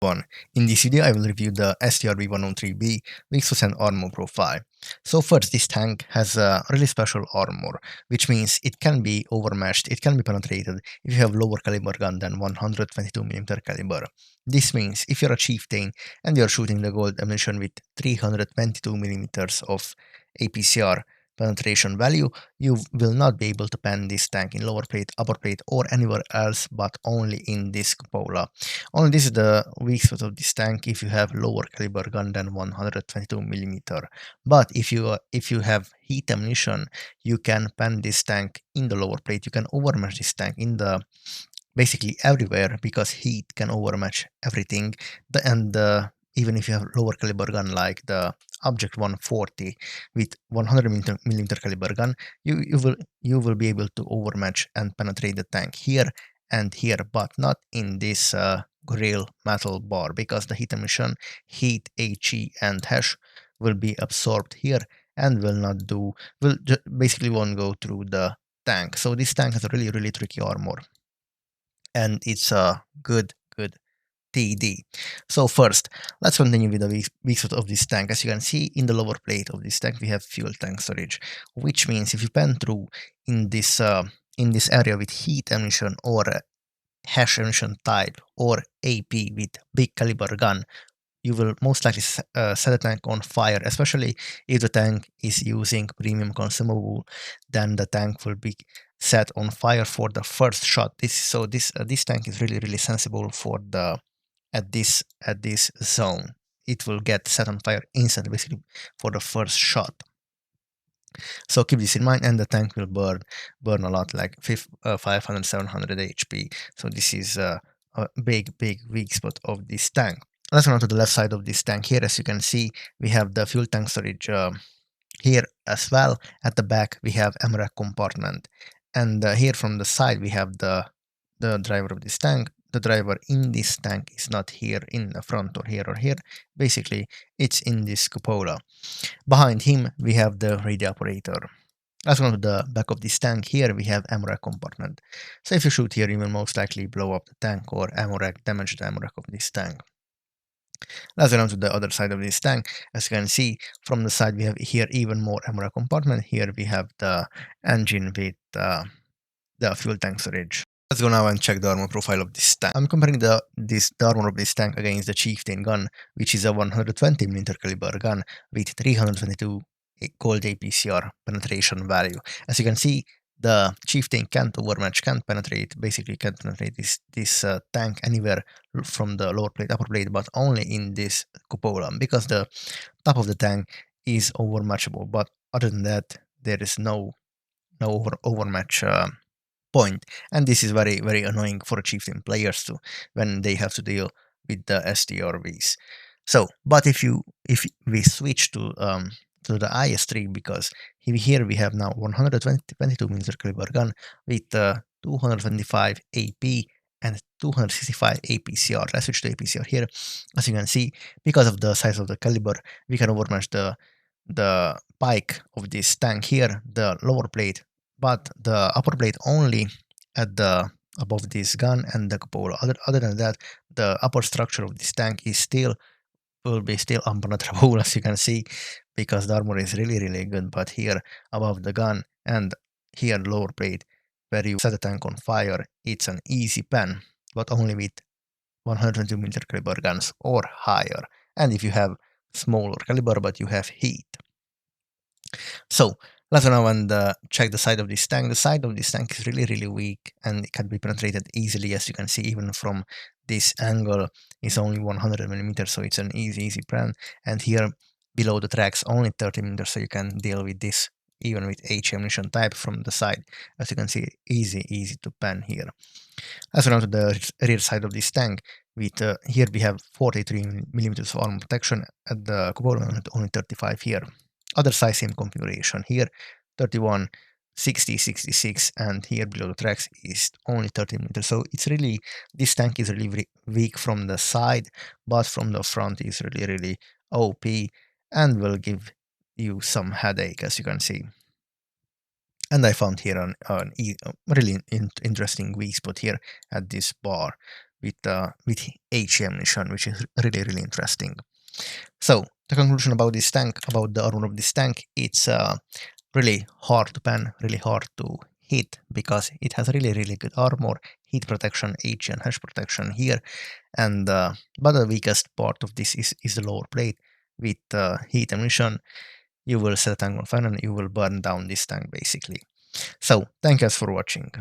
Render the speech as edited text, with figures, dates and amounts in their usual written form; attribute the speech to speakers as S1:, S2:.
S1: One. In this video, I will review the STRV 103B WeakSpots and armor profile. So first, this tank has a really special armor, which means it can be overmatched, it can be penetrated if you have lower caliber gun than 122mm caliber. This means if you're a chieftain and you're shooting the gold ammunition with 322mm of APCR penetration value, you will not be able to pen this tank in lower plate, upper plate, or anywhere else but only in this cupola. Only this is the weak spot of this tank if you have lower caliber gun than 122mm. But if you have heat ammunition, you can pen this tank in the lower plate. You can overmatch this tank in the basically everywhere because heat can overmatch everything. And even if you have lower caliber gun like the Object 140 with 100mm caliber gun, you will be able to overmatch and penetrate the tank here and here, but not in this grill metal bar because the heat emission, heat, HE, and hash will be absorbed here and basically won't go through the tank. So this tank has a really tricky armor, and it's a good TD. So first, let's continue with the weak spot of this tank. As you can see in the lower plate of this tank, we have fuel tank storage, which means if you pen through in this area with heat ammunition or hash ammunition type or AP with big caliber gun, you will most likely set the tank on fire, especially if the tank is using premium consumable. Then the tank will be set on fire for the first shot. This tank is really sensible for the at this zone. It will get set on fire instantly, basically for the first shot. So keep this in mind, and the tank will burn a lot, like 500 700 HP. So this is a big weak spot of this tank. Let's go on to the left side of this tank. Here, as you can see, we have the fuel tank storage here as well. At the back, we have MRAC compartment, and here from the side, we have the driver of this tank. The driver in this tank is not here in the front or here. Basically, it's in this cupola. Behind him, we have the radio operator. Let's go to the back of this tank. Here we have MRAC compartment. So if you shoot here, you will most likely blow up the tank or damage the MRAC of this tank. Let's go on to the other side of this tank. As you can see, from the side we have here even more MRAC compartment. Here we have the engine with the fuel tank storage. Let's go now and check the armor profile of this tank. I'm comparing the armor of this tank against the Chieftain gun, which is a 120mm caliber gun with 322 gold APCR penetration value. As you can see, the Chieftain can't penetrate this tank anywhere from the lower plate, upper plate, but only in this cupola because the top of the tank is overmatchable. But other than that, there is no overmatch point, and this is very annoying for chieftain players too when they have to deal with the STRVs. So, but if we switch to the IS3, because here we have now 122mm caliber gun with 225 AP and 265 APCR. Let's switch to APCR here. As you can see, because of the size of the caliber, we can overmatch the pike of this tank here, the lower plate, but the upper plate only at the above this gun and the cupola. Other than that, the upper structure of this tank will be still impenetrable, as you can see, because the armor is really good. But here above the gun and here lower plate, where you set the tank on fire, it's an easy pen, but only with 120mm caliber guns or higher. And if you have smaller caliber but you have heat. So let's now and check the side of this tank. The side of this tank is really weak and it can be penetrated easily. As you can see, even from this angle, it's only 100mm, so it's an easy pen. And here below the tracks, only 30mm, so you can deal with this even with H ammunition type from the side. As you can see, easy to pen here. Let's run to the rear side of this tank. With here we have 43mm of armor protection at the cupola and only 35 here. Other side, same configuration. Here 31, 60, 66, and here below the tracks is only 30mm. So it's really, this tank is really weak from the side, but from the front is really OP and will give you some headache, as you can see. And I found here a really interesting weak spot here at this bar. with HE ammunition, which is really interesting. So the conclusion about this tank, about the armor of this tank, it's really hard to pen, really hard to hit, because it has really good armor, heat protection, HE and hash protection here, and but the weakest part of this is the lower plate. With heat ammunition, you will set a tank on fire and you will burn down this tank basically. So thank you guys for watching.